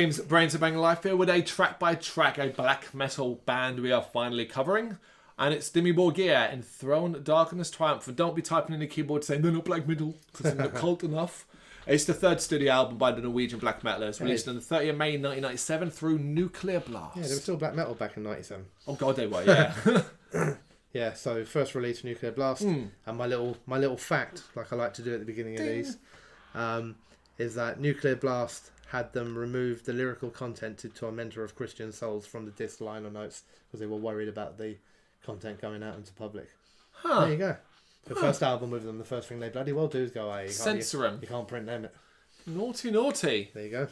James, Brrraains A Head-Banging Life here with a track-by-track, a black metal band we are finally covering. And it's Dimmu Borgir, Enthrone Darkness Triumphant. Don't be typing in the keyboard saying they're not black metal, because they're not cult enough. It's the third studio album by the Norwegian black metalers, released on the 30th of May 1997 through Nuclear Blast. Yeah, they were still black metal back in 97. Oh god, they were, yeah. Yeah, so first release Nuclear Blast, and my little fact, like I like to do at the beginning of these, is that Nuclear Blast had them remove the lyrical content to Tormentor of Christian Souls from the disc liner notes because they were worried about the content going out into public. Huh. There you go. The first album with them, the first thing they bloody well do is go, hey, censor them. You can't print them. Naughty, naughty. There you go.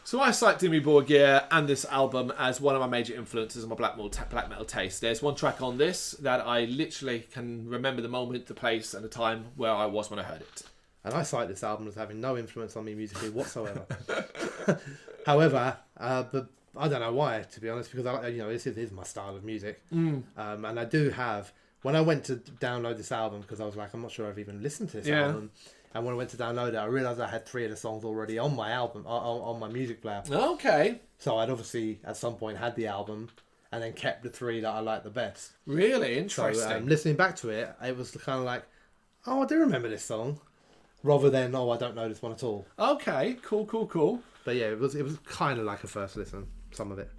So I cite Dimmu Borgir and this album as one of my major influences on my black metal taste. There's one track on this that I literally can remember the moment, the place, and the time where I was when I heard it. And I cite this album as having no influence on me musically whatsoever. However, but I don't know why, to be honest, because this is my style of music. And I do have, when I went to download this album, because I was like, I'm not sure I've even listened to this album. And when I went to download it, I realised I had 3 of the songs already on my album, on my music player. Okay. So I'd obviously, at some point, had the album and then kept the 3 that I liked the best. Really interesting. So listening back to it, it was kind of like, oh, I do remember this song. Rather than, oh, I don't know this one at all. Okay, cool. But yeah, it was kind of like a first listen, some of it.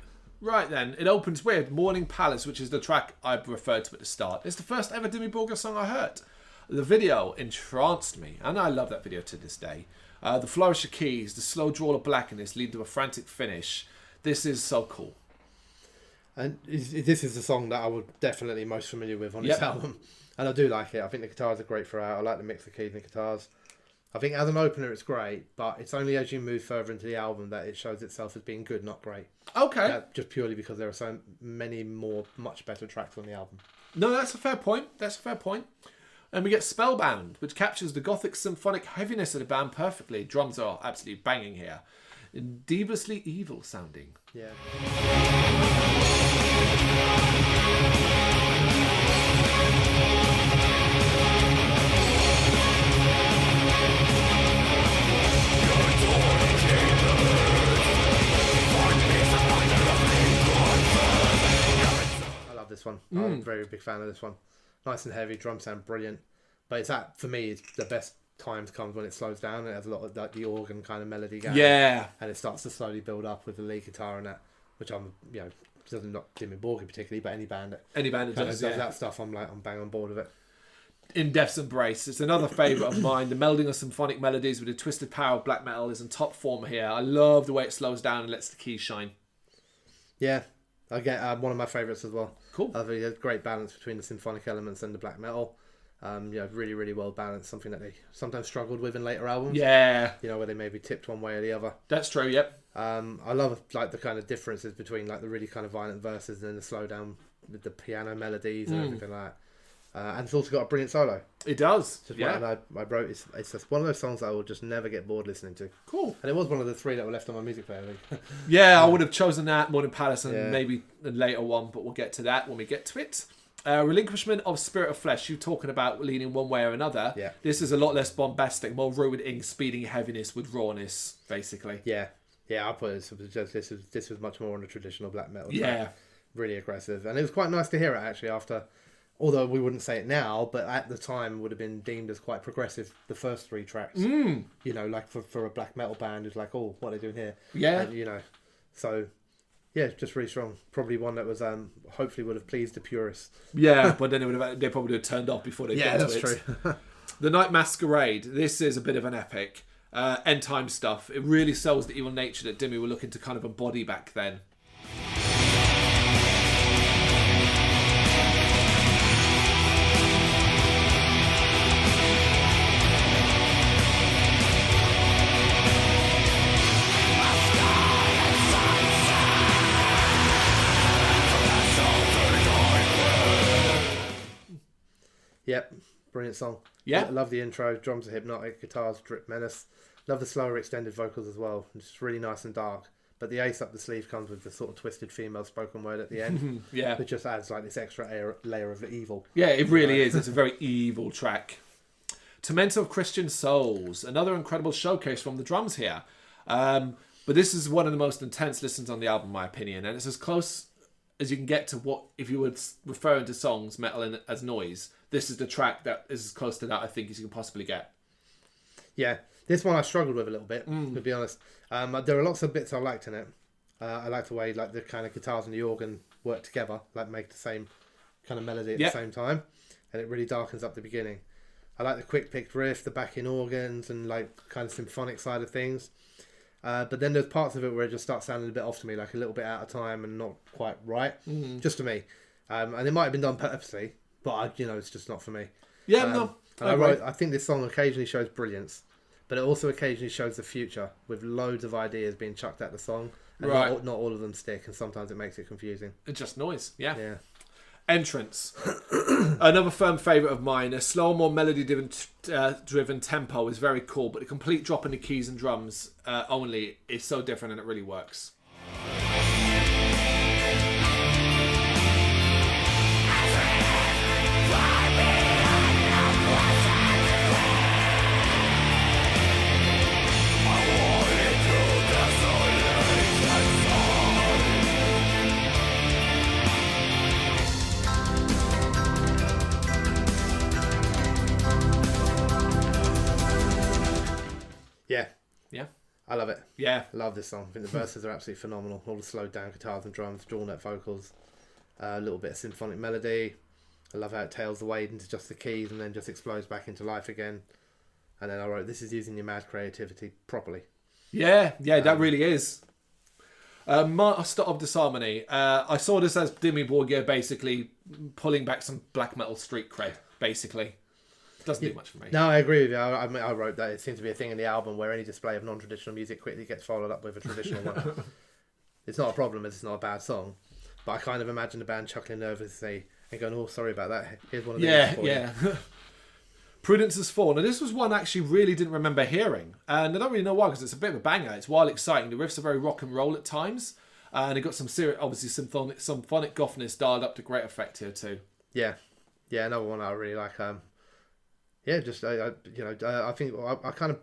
Right then, it opens with Morning Palace, which is the track I referred to at the start. It's the first ever Dimmu Borgir song I heard. The video entranced me, and I love that video to this day. The flourish of keys, the slow drawl of blackness leading to a frantic finish. This is so cool. And this is the song that I was definitely most familiar with on this album. And I do like it. I think the guitars are great throughout. I like the mix of keys and the guitars. I think as an opener it's great, but it's only as you move further into the album that it shows itself as being good, not great. Okay. Just purely because there are so many more, much better tracks on the album. No, that's a fair point. And we get Spellbound, which captures the gothic symphonic heaviness of the band perfectly. Drums are absolutely banging here. Deviously evil sounding. Yeah. This one. I'm a very big fan of this one. Nice and heavy, drums sound brilliant. But for me, it's the best times comes when it slows down and it has a lot of like the organ kind of melody going. Yeah. And it starts to slowly build up with the lead guitar and that, which I'm, doesn't not Dimmu Borgir particularly, but any band that does that stuff, I'm bang on board with it. In Death's Embrace, it's another favourite of mine. The melding of symphonic melodies with the twisted power of black metal is in top form here. I love the way it slows down and lets the keys shine. Yeah. I get one of my favourites as well. Cool. I think there's great balance between the symphonic elements and the black metal. Really, really well balanced. Something that they sometimes struggled with in later albums. Yeah. Where they maybe tipped one way or the other. That's true. Yep. I love like the kind of differences between like the really kind of violent verses and then the slow down with the piano melodies and everything like that. And it's also got a brilliant solo. It does. And I wrote it's just one of those songs that I will just never get bored listening to. Cool. And it was one of the 3 that were left on my music player. I would have chosen that Morning Palace and maybe a later one, but we'll get to that when we get to it. Relinquishment of Spirit of Flesh. You talking about leaning one way or another. Yeah. This is a lot less bombastic, more rooted in speeding heaviness with rawness, basically. Yeah. I put this was much more on the traditional black metal track. Yeah. Really aggressive. And it was quite nice to hear it actually after. Although we wouldn't say it now, but at the time would have been deemed as quite progressive, the first 3 tracks. Like for a black metal band, it's like, oh, what are they doing here? Yeah. And, so, yeah, just really strong. Probably one that was, hopefully would have pleased the purists. Yeah, but then they probably would have turned off before they got to it. Yeah, that's true. The Night Masquerade. This is a bit of an epic. End time stuff. It really sells the evil nature that Dimmu were looking to kind of embody back then. Yep, brilliant song. Yeah. I love the intro, drums are hypnotic, guitars drip menace. Love the slower extended vocals as well. It's really nice and dark. But the ace up the sleeve comes with the sort of twisted female spoken word at the end. Yeah. It just adds like this extra layer of evil. Yeah, it really is. It's a very evil track. Tormentor of Christian Souls. Another incredible showcase from the drums here. But this is one of the most intense listens on the album, in my opinion, and it's as close as you can get to what, if you were referring to songs, metal as noise, this is the track that is as close to that, I think, as you can possibly get. Yeah, this one I struggled with a little bit, to be honest. There are lots of bits I liked in it. I like the way like the kind of guitars and the organ work together, like make the same kind of melody at the same time, and it really darkens up the beginning. I like the quick picked riff, the backing organs, and like kind of symphonic side of things. But then there's parts of it where it just starts sounding a bit off to me, like a little bit out of time and not quite right, just to me. And it might have been done purposely, but it's just not for me. Yeah, no. I think this song occasionally shows brilliance, but it also occasionally shows the future with loads of ideas being chucked at the song, and not all of them stick, and sometimes it makes it confusing. It's just noise. Yeah. Entrance. Another firm favourite of mine. A slower, more melody-driven tempo is very cool, but the complete drop in the keys and drums only is so different, and it really works. Yeah. I love it. Yeah. I love this song. I think the verses are absolutely phenomenal. All the slowed down guitars and drums, drawn out vocals, a little bit of symphonic melody. I love how it tails the way into just the keys and then just explodes back into life again. And then I wrote, this is using your mad creativity properly. Yeah, that really is. Master of Disharmony. I saw this as Dimmu Borgir basically pulling back some black metal street cred, basically. Doesn't do much for me. No, I agree with you. I wrote that it seems to be a thing in the album where any display of non-traditional music quickly gets followed up with a traditional one. It's not a problem as it's not a bad song, but I kind of imagine the band chuckling nervously and going, "Oh, sorry about that. Here's one of these for you." Prudence Has Fallen. Now, this was one I actually really didn't remember hearing, and I don't really know why, because it's a bit of a banger. It's wild exciting. The riffs are very rock and roll at times, and it got some serious, obviously symphonic gothness dialed up to great effect here too. Yeah, another one I really like. I think I kind of,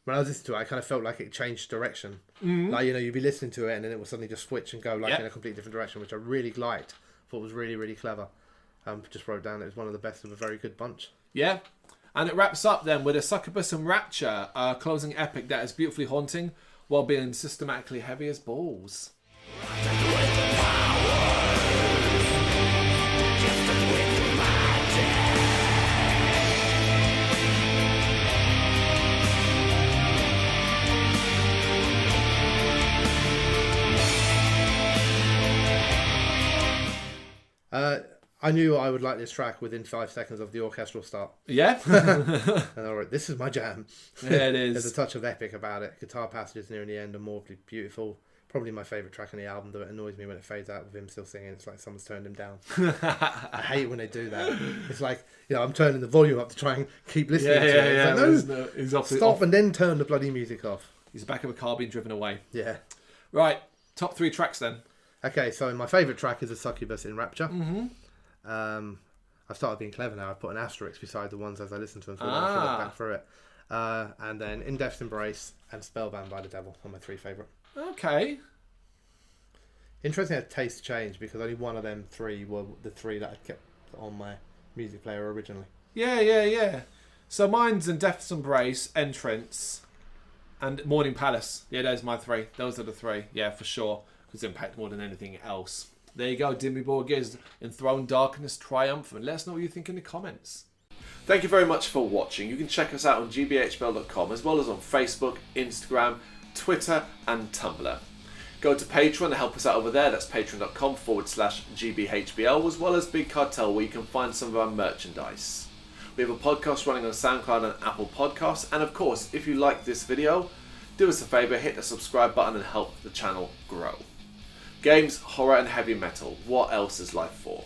when I was listening to it, I kind of felt like it changed direction. Like, you'd be listening to it and then it would suddenly just switch and go in a completely different direction, which I really liked. Thought was really, really clever. Just wrote down it was one of the best of a very good bunch. Yeah. And it wraps up then with a Succubus and Rapture closing epic that is beautifully haunting while being systematically heavy as balls. I knew I would like this track within 5 seconds of the orchestral start. Yeah? And I wrote, this is my jam. Yeah, it is. There's a touch of epic about it. Guitar passages near the end are more beautiful. Probably my favourite track on the album, though it annoys me when it fades out with him still singing. It's like someone's turned him down. I hate when they do that. It's like, I'm turning the volume up to try and keep listening to it. It's like, no, he's off, stop and then turn the bloody music off. He's back of a car being driven away. Yeah. Right, top 3 tracks then. Okay, so my favourite track is a Succubus in Rapture. Mm-hmm. I've started being clever now. I've put an asterisk beside the ones as I listen to them, so I can look back through it. And then In Death's Embrace and Spellbound by the Devil are my 3 favourite. Okay. Interesting how taste changed, because only one of them 3 were the 3 that I kept on my music player originally. Yeah. So mine's In Death's Embrace, Entrance, and Morning Palace. Yeah, those are my 3. Those are the 3. Yeah, for sure. Because impact more than anything else. There you go, Dimmu Borgir's Enthrone Darkness Triumphant. Let us know what you think in the comments. Thank you very much for watching. You can check us out on gbhbl.com, as well as on Facebook, Instagram, Twitter and Tumblr. Go to Patreon to help us out over there. That's patreon.com/gbhbl, as well as Big Cartel, where you can find some of our merchandise. We have a podcast running on SoundCloud and Apple Podcasts. And of course, if you like this video, do us a favour, hit the subscribe button and help the channel grow. Games, horror and heavy metal. What else is life for?